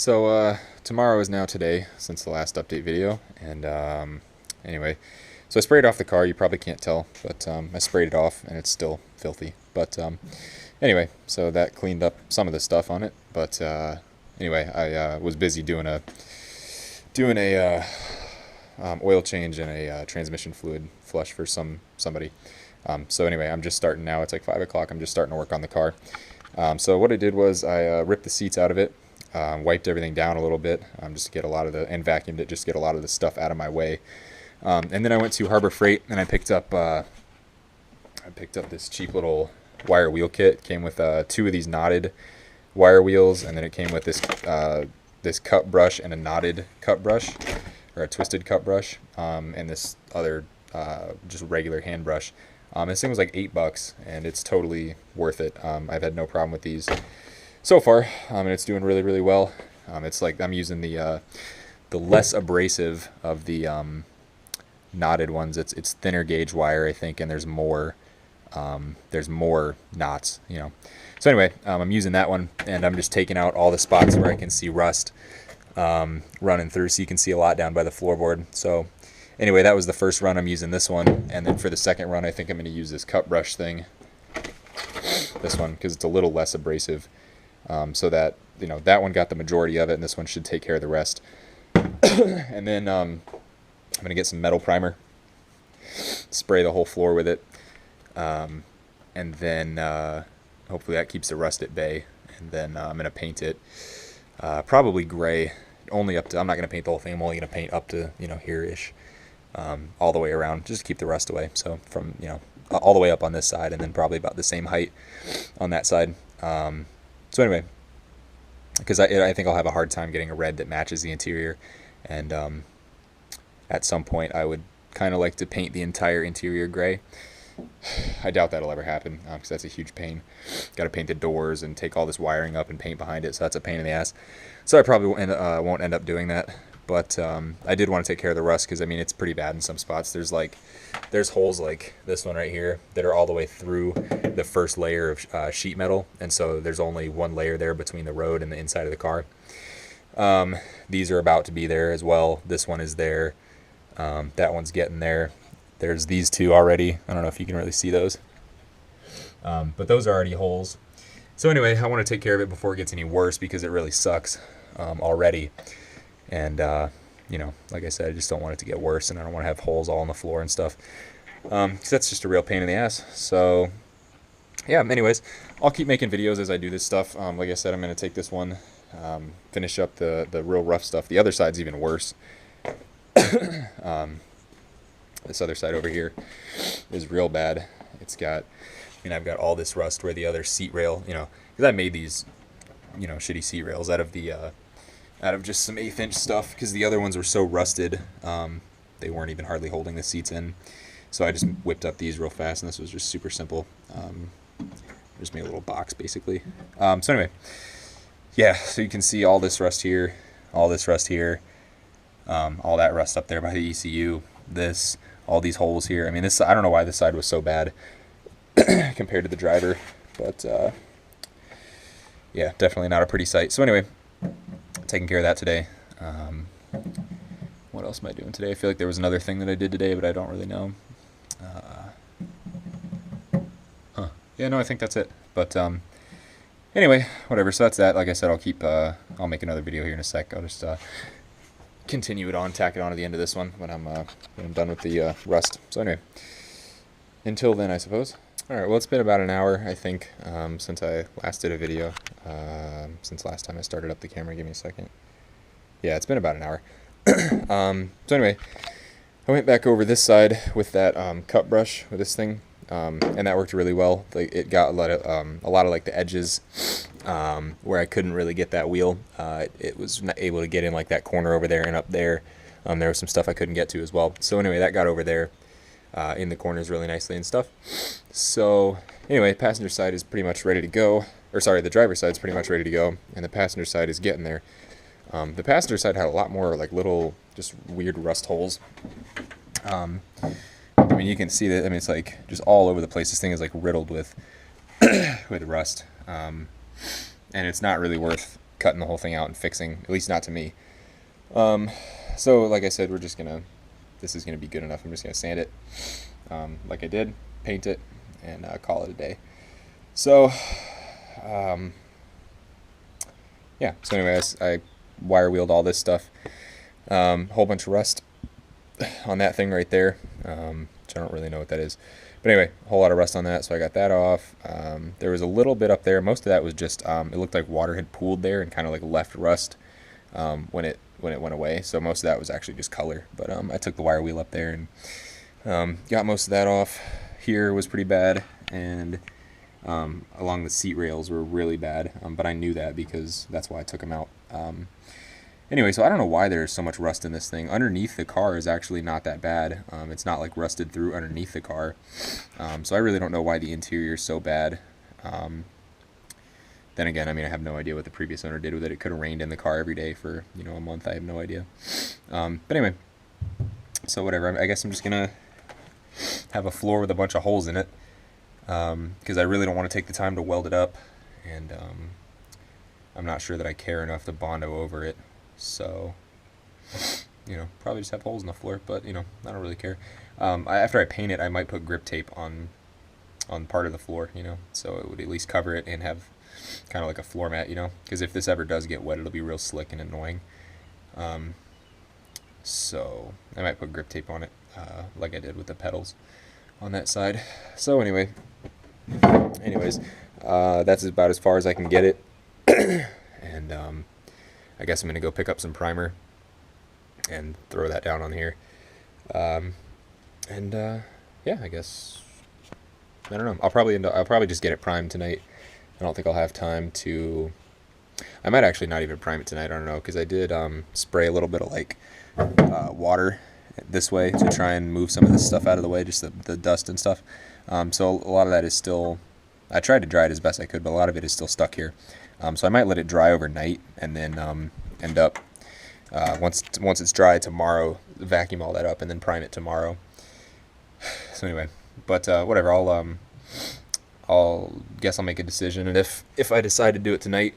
Tomorrow is now today since the last update video, and anyway, so I sprayed off the car. You probably can't tell, but I sprayed it off, and it's still filthy. But anyway, so that cleaned up some of the stuff on it. But anyway, I was busy doing a oil change and a transmission fluid flush for somebody. So anyway, I'm just starting now. It's like 5 o'clock. I'm just starting to work on the car. So what I did was I ripped the seats out of it. Wiped everything down a little bit just to get and vacuumed it just to get a lot of the stuff out of my way. And then I went to Harbor Freight and I picked up this cheap little wire wheel kit. It came with 2 of these knotted wire wheels, and then it came with this cut brush and a knotted cut brush, or a twisted cut brush, and this other just regular hand brush. This thing was like $8, and it's totally worth it. I've had no problem with these so far, and it's doing really, really well. It's like I'm using the less abrasive of the knotted ones. It's thinner gauge wire, I think, and there's more knots, you know. So anyway, I'm using that one, and I'm just taking out all the spots where I can see rust running through, so you can see a lot down by the floorboard. So anyway, that was the first run. I'm using this one, and then for the second run, I think I'm going to use this cut brush thing, this one, because it's a little less abrasive. So that, you know, that one got the majority of it, and this one should take care of the rest. And then I'm going to get some metal primer, spray the whole floor with it, and then hopefully that keeps the rust at bay. And then I'm going to paint it probably gray, only up to, I'm not going to paint the whole thing, I'm only going to paint up to, you know, here-ish, all the way around, just to keep the rust away. So from, you know, all the way up on this side, and then probably about the same height on that side. So anyway, because I think I'll have a hard time getting a red that matches the interior, and at some point I would kind of like to paint the entire interior gray. I doubt that'll ever happen, because that's a huge pain. Got to paint the doors and take all this wiring up and paint behind it, so that's a pain in the ass. So I probably won't end up doing that. But I did want to take care of the rust, because I mean it's pretty bad in some spots. There's holes like this one right here that are all the way through the first layer of sheet metal, and so there's only one layer there between the road and the inside of the car. These are about to be there as well. This one is there. That one's getting there. There's these 2 already. I don't know if you can really see those, but those are already holes. So anyway, I want to take care of it before it gets any worse, because it really sucks already. And, you know, like I said, I just don't want it to get worse, and I don't want to have holes all on the floor and stuff, because that's just a real pain in the ass. So, yeah, anyways, I'll keep making videos as I do this stuff. Like I said, I'm going to take this one, finish up the real rough stuff. The other side's even worse. This other side over here is real bad. It's got, I mean, I've got all this rust where the other seat rail, you know, because I made these, you know, shitty seat rails out of just some 1/8 inch stuff, because the other ones were so rusted, they weren't even hardly holding the seats in. So I just whipped up these real fast, and this was just super simple. Just made a little box, basically. So anyway, yeah, so you can see all this rust here, all this rust here, all that rust up there by the ECU, all these holes here. I mean, this, I don't know why this side was so bad compared to the driver, but yeah, definitely not a pretty sight. So anyway, taking care of that today. What else am I doing today? I feel like there was another thing that I did today, but I don't really know. Yeah, no, I think that's it. But anyway, whatever. So that's that. Like I said, I'll make another video here in a sec. I'll just continue it on, tack it on to the end of this one when I'm done with the rust. So anyway, until then, I suppose. All right. Well, it's been about an hour, I think, since I last did a video. Since last time I started up the camera. Give me a second. Yeah, it's been about an hour. So anyway, I went back over this side with that cut brush with this thing, and that worked really well. Like, it got a lot of like the edges where I couldn't really get that wheel. It was not able to get in like that corner over there and up there. There was some stuff I couldn't get to as well. So anyway, that got over there in the corners really nicely and stuff. So anyway, passenger side is pretty much ready to go. Or sorry, the driver's side is pretty much ready to go, and the passenger side is getting there. The passenger side had a lot more like little just weird rust holes. I mean, you can see that. I mean, it's like just all over the place. This thing is like riddled with with rust, and it's not really worth cutting the whole thing out and fixing, at least not to me. So like I said, this is gonna be good enough. I'm just gonna sand it, like I did, paint it, and call it a day. So, yeah. So anyway, I wire wheeled all this stuff. Whole bunch of rust on that thing right there, which I don't really know what that is. But anyway, a whole lot of rust on that, so I got that off. There was a little bit up there. Most of that was just, it looked like water had pooled there and kind of like left rust when it went away. So most of that was actually just color. But I took the wire wheel up there and got most of that off. Here was pretty bad, and along the seat rails were really bad. But I knew that because that's why I took them out. Anyway, so I don't know why there's so much rust in this thing. Underneath the car is actually not that bad. It's not like rusted through underneath the car. So I really don't know why the interior is so bad. Then again, I mean, I have no idea what the previous owner did with it. It could have rained in the car every day for, a month. I have no idea. But anyway, so whatever. I guess I'm just going to have a floor with a bunch of holes in it because I really don't want to take the time to weld it up. And I'm not sure that I care enough to Bondo over it. So, probably just have holes in the floor, but, I don't really care. After I paint it, I might put grip tape on part of the floor, so it would at least cover it and have kind of like a floor mat, because if this ever does get wet, it'll be real slick and annoying. So I might put grip tape on it, like I did with the pedals on that side. So anyways, that's about as far as I can get it. And I guess I'm going to go pick up some primer and throw that down on here. Yeah, I guess, I don't know. I'll probably just get it primed tonight. I don't think I'll have time to, I might actually not even prime it tonight. I don't know, because I did spray a little bit of like water this way to try and move some of this stuff out of the way, just the dust and stuff. So a lot of that is still, I tried to dry it as best I could, but a lot of it is still stuck here. So I might let it dry overnight and then end up, once it's dry tomorrow, vacuum all that up and then prime it tomorrow. So anyway, but whatever, I'll guess I'll make a decision, and if I decide to do it tonight,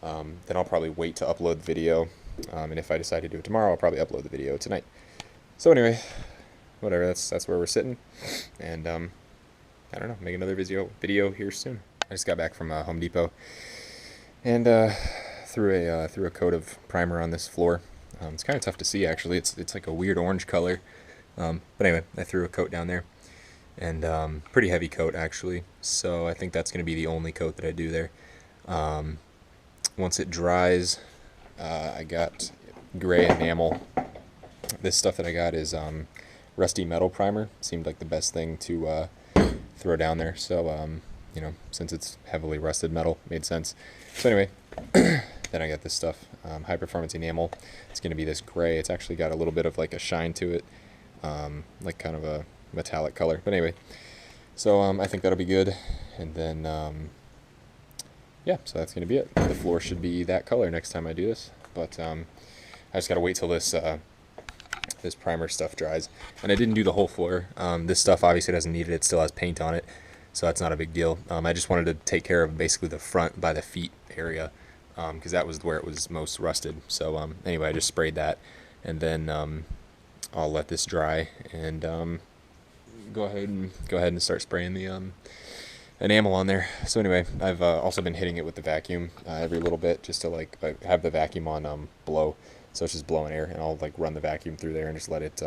then I'll probably wait to upload the video, and if I decide to do it tomorrow, I'll probably upload the video tonight. So anyway, whatever, that's where we're sitting, and I don't know, make another video here soon. I just got back from Home Depot, and threw a coat of primer on this floor. It's kind of tough to see, actually. It's like a weird orange color, but anyway, I threw a coat down there, and pretty heavy coat actually. So I think that's going to be the only coat that I do there. Once it dries, I got gray enamel. This stuff that I got is rusty metal primer. Seemed like the best thing to throw down there. So since it's heavily rusted metal, made sense. So anyway, then I got this stuff, high performance enamel. It's going to be this gray. It's actually got a little bit of like a shine to it, like kind of a metallic color. But anyway, so I think that'll be good. And then yeah, so that's going to be it. The floor should be that color next time I do this. But I just got to wait till this primer stuff dries. And I didn't do the whole floor. This stuff obviously doesn't need it. It still has paint on it, so that's not a big deal. I just wanted to take care of basically the front by the feet area, because that was where it was most rusted. So anyway, I just sprayed that, and then I'll let this dry and go ahead and start spraying the enamel on there. So anyway, I've also been hitting it with the vacuum every little bit, just to like have the vacuum on blow, so it's just blowing air, and I'll like run the vacuum through there and just let it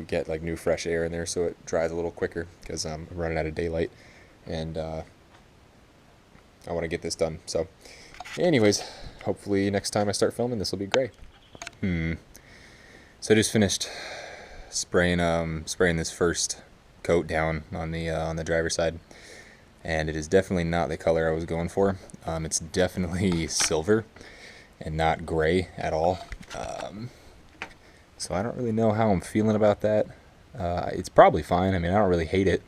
get like new fresh air in there, so it dries a little quicker, because I'm running out of daylight, and I want to get this done. So anyways, hopefully next time I start filming, this will be gray. So I just finished spraying this first coat down on the driver's side, and it is definitely not the color I was going for. It's definitely silver and not gray at all. So I don't really know how I'm feeling about that. It's probably fine. I mean, I don't really hate it.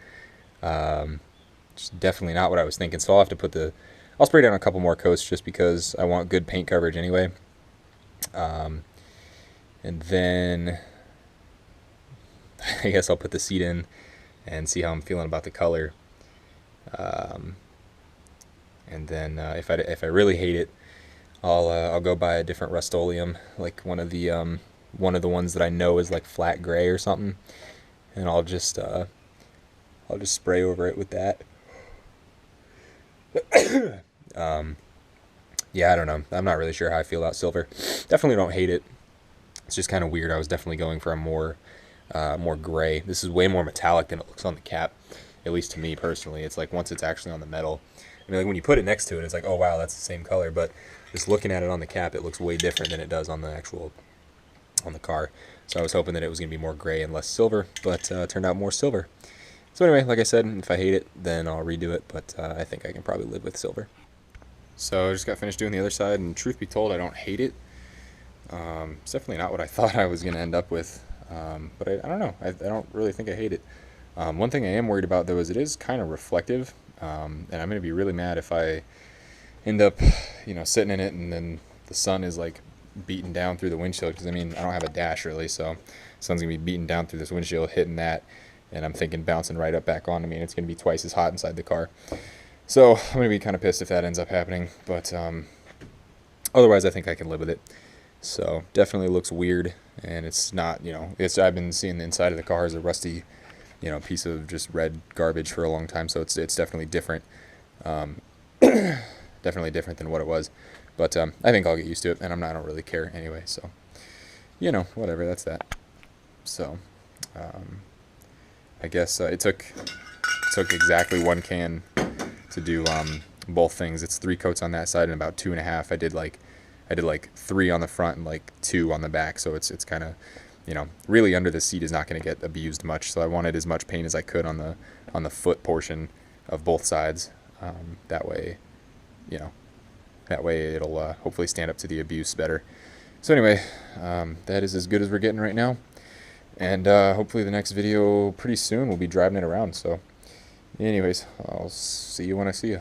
It's definitely not what I was thinking. So I'll have to I'll spray down a couple more coats just because I want good paint coverage anyway. And then I guess I'll put the seat in and see how I'm feeling about the color. And then if I really hate it, I'll go buy a different Rust-Oleum, like one of the ones that I know is like flat gray or something, and I'll just spray over it with that. Yeah, I don't know. I'm not really sure how I feel about silver. Definitely don't hate it. It's just kind of weird. I was definitely going for a more gray. This is way more metallic than it looks on the cap, at least to me personally. It's like once it's actually on the metal, I mean, like when you put it next to it, it's like, oh wow, that's the same color. But just looking at it on the cap, it looks way different than it does on the actual on the car. So I was hoping that it was going to be more gray and less silver, but it turned out more silver. So anyway, like I said, if I hate it, then I'll redo it. But I think I can probably live with silver. So I just got finished doing the other side, and truth be told, I don't hate it. It's definitely not what I thought I was going to end up with, but I don't know. I don't really think I hate it. One thing I am worried about, though, is it is kind of reflective, and I'm going to be really mad if I end up, sitting in it and then the sun is like beating down through the windshield, because I mean, I don't have a dash really, so the sun's going to be beating down through this windshield, hitting that, and I'm thinking bouncing right up back on. I mean, it's going to be twice as hot inside the car. So I'm going to be kind of pissed if that ends up happening, but otherwise I think I can live with it. So definitely looks weird, and it's not, I've been seeing the inside of the car as a rusty, piece of just red garbage for a long time, so it's definitely different. Definitely different than what it was, but I think I'll get used to it, and I don't really care anyway, so, whatever, that's that. So, I guess it took exactly one can to do both things. It's 3 coats on that side and about 2.5. I did like 3 on the front and like 2 on the back, so it's kind of, really under the seat is not going to get abused much. So I wanted as much paint as I could on the foot portion of both sides. That way it'll hopefully stand up to the abuse better. So anyway, that is as good as we're getting right now, and hopefully the next video pretty soon we'll be driving it around. So anyways, I'll see you when I see you.